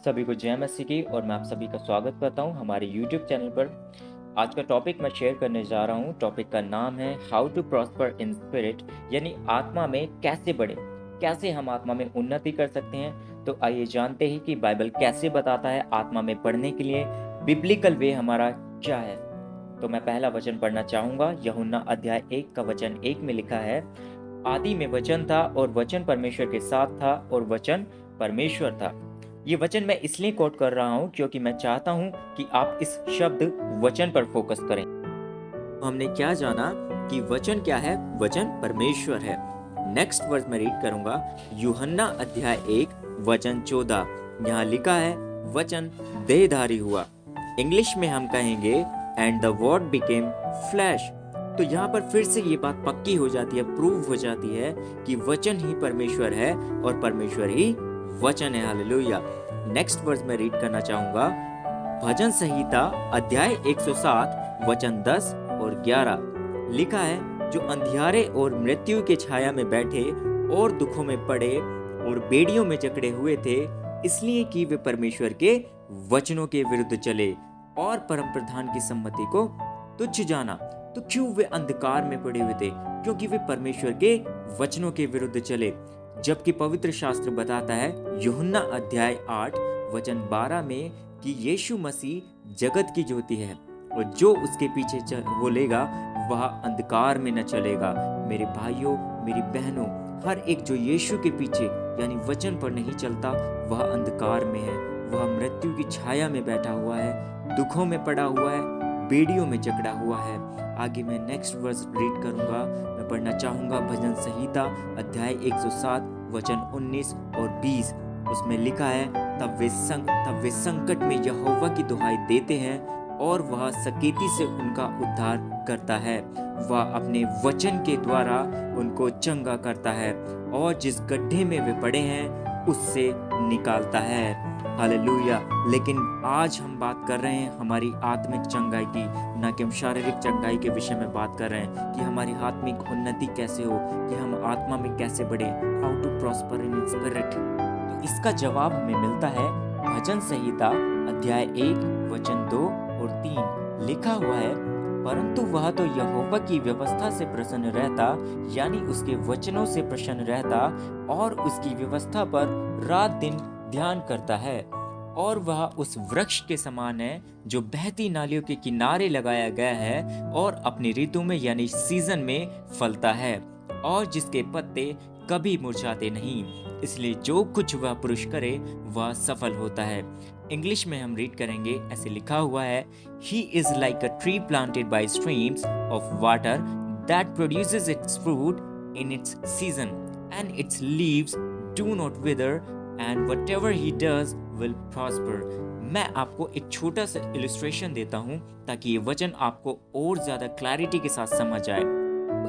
सभी को जय मसीह की और मैं आप सभी का स्वागत करता हूं हमारे YouTube चैनल पर। आज का टॉपिक मैं शेयर करने जा रहा हूं। टॉपिक का नाम है how to prosper in spirit, यानी आत्मा में कैसे बढ़े, कैसे हम आत्मा में उन्नति कर सकते हैं। तो आइए जानते हैं कि बाइबल कैसे बताता है आत्मा में बढ़ने के लिए बिब्लिकल वे हमारा क्या है। तो मैं पहला वचन पढ़ना चाहूँगा। यूहन्ना अध्याय 1 का वचन 1 में लिखा है, आदि में वचन था और वचन परमेश्वर के साथ था और वचन परमेश्वर था। ये वचन मैं इसलिए कोट कर रहा हूँ क्योंकि मैं चाहता हूँ कि आप इस शब्द वचन पर फोकस करें। हमने क्या जाना कि वचन क्या है? वचन परमेश्वर है। नेक्स्ट वर्स में रीड करूंगा, यूहन्ना अध्याय 1 वचन 14। यहाँ लिखा है, वचन देहधारी हुआ। इंग्लिश में हम कहेंगे and the word became flash. तो यहाँ पर फिर से ये बात पक्की हो जाती है, प्रूव हो जाती है कि वचन ही परमेश्वर है और परमेश्वर ही वचन है। हालेलुया। नेक्स्ट वर्स में रीड करना चाहूंगा, भजन संहिता अध्याय 107 वचन 10 और 11 लिखा है, जो अंधियारे और मृत्यु के छाया में बैठे और दुखों में पड़े और बेड़ियों में जकड़े हुए थे, इसलिए कि वे परमेश्वर के वचनों के विरुद्ध चले और परम प्रधान की सम्मति को तुच्छ जाना। तो क्यों वे अंधकार में पड़े हुए थे? क्योंकि वे परमेश्वर के वचनों के विरुद्ध चले। जबकि पवित्र शास्त्र बताता है यूहन्ना अध्याय 8 वचन 12 में कि यीशु मसीह जगत की ज्योति है और जो उसके पीछे बोलेगा वह अंधकार में न चलेगा। मेरे भाइयों, मेरी बहनों, हर एक जो यीशु के पीछे यानी वचन पर नहीं चलता वह अंधकार में है, वह मृत्यु की छाया में बैठा हुआ है, दुखों में पड़ा हुआ है, बेड़ियों में जकड़ा हुआ है। आगे मैं नेक्स्ट वर्स रीड करूंगा। मैं पढ़ना चाहूंगा भजन संहिता अध्याय 107 वचन 19 और 20। उसमें लिखा है, तब वे संकट में यहोवा की दुहाई देते हैं और वह सकेती से उनका उद्धार करता है। वह अपने वचन के द्वारा उनको चंगा करता है और जिस गड्ढे में वे पड़े हैं उससे निकालता है। हालेलुया। लेकिन आज हम बात कर रहे हैं हमारी आत्मिक चंगाई की, ना कि हम शारीरिक चंगाई के विषय में बात कर रहे हैं कि हमारी आत्मिक उन्नति कैसे हो, कि हम आत्मा में कैसे बढ़े, how to prosper in spirit. तो इसका जवाब हमें मिलता है भजन संहिता अध्याय 1 वचन 2 और 3। लिखा हुआ है, परंतु वह तो यहोवा की व्यवस्था से प्रसन्न रहता, यानी उसके वचनों से प्रसन्न रहता और उसकी व्यवस्था पर रात दिन ध्यान करता है। और वह उस वृक्ष के समान है जो बहती नालियों के किनारे लगाया गया है और अपनी ऋतु में यानी सीजन में फलता है और जिसके पत्ते कभी मुरझाते नहीं। इसलिए जो कुछ वह पुरुष करे वह सफल होता है। इंग्लिश में हम रीड करेंगे, ऐसे लिखा हुआ है, He is like a tree planted by streams of water that produces its fruit in its season and its leaves do not wither and whatever he does will prosper। मैं आपको एक छोटा सा इलस्ट्रेशन देता हूँ ताकि ये वचन आपको और ज्यादा क्लैरिटी के साथ समझ आए।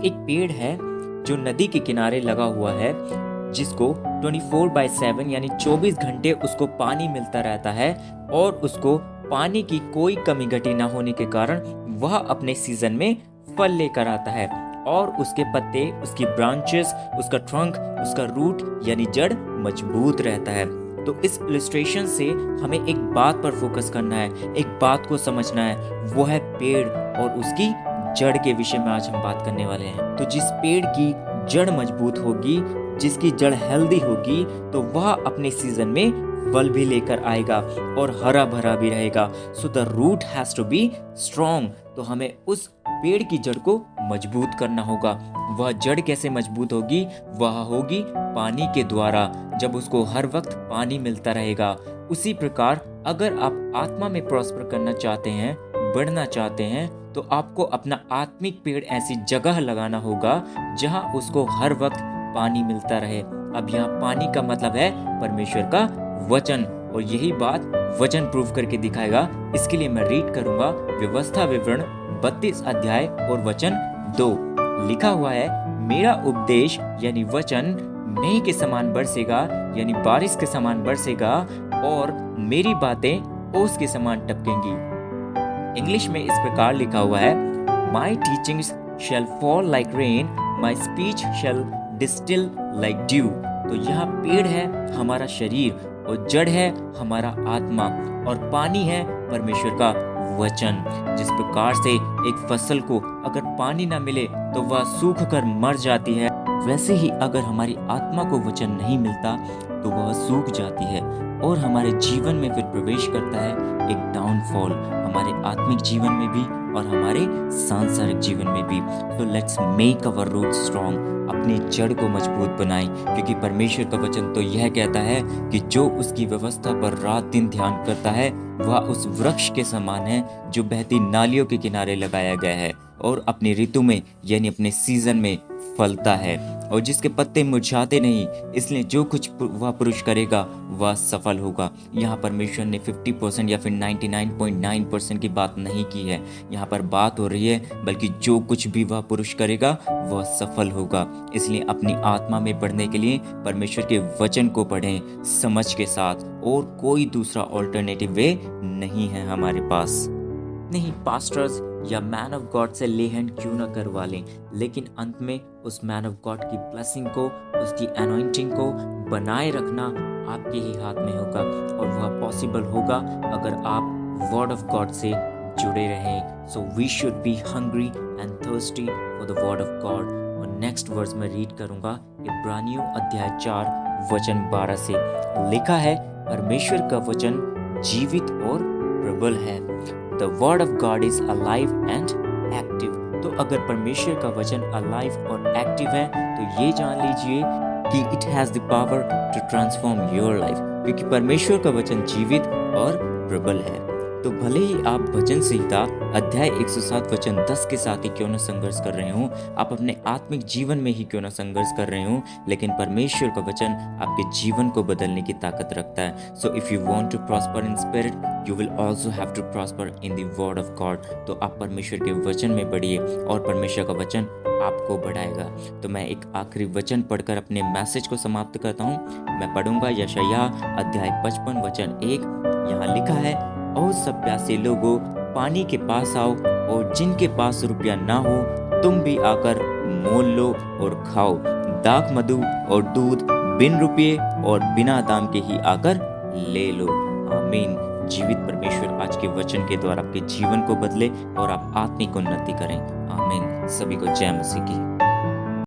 एक पेड़ है जो नदी के किनारे लगा हुआ है, जिसको 24/7 यानी 24 घंटे उसको पानी मिलता रहता है और उसको पानी की कोई कमी घटी ना होने के कारण वह अपने सीजन में फल लेकर आता है और उसके पत्ते, उसकी ब्रांचेस, उसका ट्रंक, उसका रूट यानी जड़ मजबूत रहता है। तो इस इलस्ट्रेशन से हमें एक बात पर फोकस करना है, एक बात को समझना है, वो है पेड़ और उसकी जड़ के विषय में आज हम बात करने वाले हैं। तो जिस पेड़ की जड़ मजबूत होगी, जिसकी जड़ हेल्दी होगी, तो वह अपने सीजन में फल भी लेकर आएगा और हरा भरा भी रहेगा। So the root has to be strong. तो हमें उस पेड़ की जड़ को मजबूत करना होगा। वह जड़ कैसे मजबूत होगी? वह होगी पानी के द्वारा, जब उसको हर वक्त पानी मिलता रहेगा। उसी प्रकार अगर आप आत्मा में प्रॉस्पर करना चाहते हैं, बढ़ना चाहते हैं, तो आपको अपना आत्मिक पेड़ ऐसी जगह लगाना होगा जहां उसको हर वक्त पानी मिलता रहे। अब यहाँ पानी का मतलब है परमेश्वर का वचन, और यही बात वचन प्रूव करके दिखाएगा। इसके लिए मैं रीड करूंगा व्यवस्था विवरण 32 अध्याय और वचन 2। लिखा हुआ है, मेरा उपदेश यानी वचन मेघ के समान बरसेगा यानी बारिश के समान बरसेगा और मेरी बातें ओस के समान टपकेंगी। इंग्लिश में इस प्रकार लिखा हुआ है, My teachings shall fall like rain, my speech shall distill like dew। तो यहाँ पेड़ है हमारा शरीर और जड़ है हमारा आत्मा और पानी है परमेश्वर का वचन। जिस प्रकार से एक फसल को अगर पानी ना मिले तो वह सूख कर मर जाती है, वैसे ही अगर हमारी आत्मा को वचन नहीं मिलता तो वह सूख जाती है और हमारे जीवन में फिर प्रवेश करता है एक डाउनफॉल, हमारे आत्मिक जीवन में भी और हमारे सांसारिक जीवन में भी। तो let's make our root strong, अपनी जड़ को मजबूत बनाएं, क्योंकि परमेश्वर का वचन तो यह कहता है कि जो उसकी व्यवस्था पर रात दिन ध्यान करता है वह उस वृक्ष के समान है जो बहती नालियों के किनारे लगाया गया है और अपनी ऋतु में यानी अपने सीजन में फलता है और जिसके पत्ते मुरझाते नहीं, इसलिए जो कुछ वह पुरुष करेगा वह सफल होगा। यहाँ परमेश्वर ने 50% या फिर 99.9% की बात नहीं की है, यहाँ पर बात हो रही है बल्कि जो कुछ भी वह पुरुष करेगा वह सफल होगा। इसलिए अपनी आत्मा में बढ़ने के लिए परमेश्वर के वचन को पढ़ें समझ के साथ, और कोई दूसरा ऑल्टरनेटिव वे नहीं है हमारे पास। नहीं, पास्टर्स या मैन ऑफ गॉड से ले हैंड क्यों ना करवा लें, लेकिन अंत में उस मैन ऑफ गॉड की ब्लेसिंग को, उसकी अनॉइंटिंग को बनाए रखना आपके ही हाथ में होगा और वह पॉसिबल होगा अगर आप वर्ड ऑफ गॉड से जुड़े रहें। So we should be hungry and thirsty for the word of God. और नेक्स्ट वर्स में रीड करूंगा इब्रानियों अध्याय 4 वचन 12 से। लिखा है, परमेश्वर का वचन जीवित और प्रबल है। The word of God is alive and active। तो अगर परमेश्वर का वचन alive और active है तो ये जान लीजिए कि it has the power to transform your life, क्योंकि परमेश्वर का वचन जीवित और प्रबल है। तो भले ही आप भजन संहिता अध्याय 107 वचन 10 के साथ ही क्यों न संघर्ष कर रहे हो, आप अपने आत्मिक जीवन में ही क्यों न संघर्ष कर रहे हो, लेकिन परमेश्वर का वचन आपके जीवन को बदलने की ताकत रखता है। So if you want to prosper in spirit you will also have to prosper in the word of God. तो आप परमेश्वर के वचन में बढ़िए और परमेश्वर का वचन आपको बढ़ाएगा। तो मैं एक आखिरी वचन पढ़कर अपने मैसेज को समाप्त करता हूँ। मैं पढ़ूंगा यशायाह अध्याय 55 वचन 1। यहाँ लिखा है, ओ सब प्यासे लोगों पानी के पास आओ, और जिनके पास रुपया ना हो तुम भी आकर मोल लो और खाओ। दाख मधु और दूध बिन रुपये और बिना दाम के ही आकर ले लो। आमीन। जीवित परमेश्वर आज के वचन के द्वारा आपके जीवन को बदले और आप आत्मिक उन्नति करें। आमीन। सभी को जय मसीह की।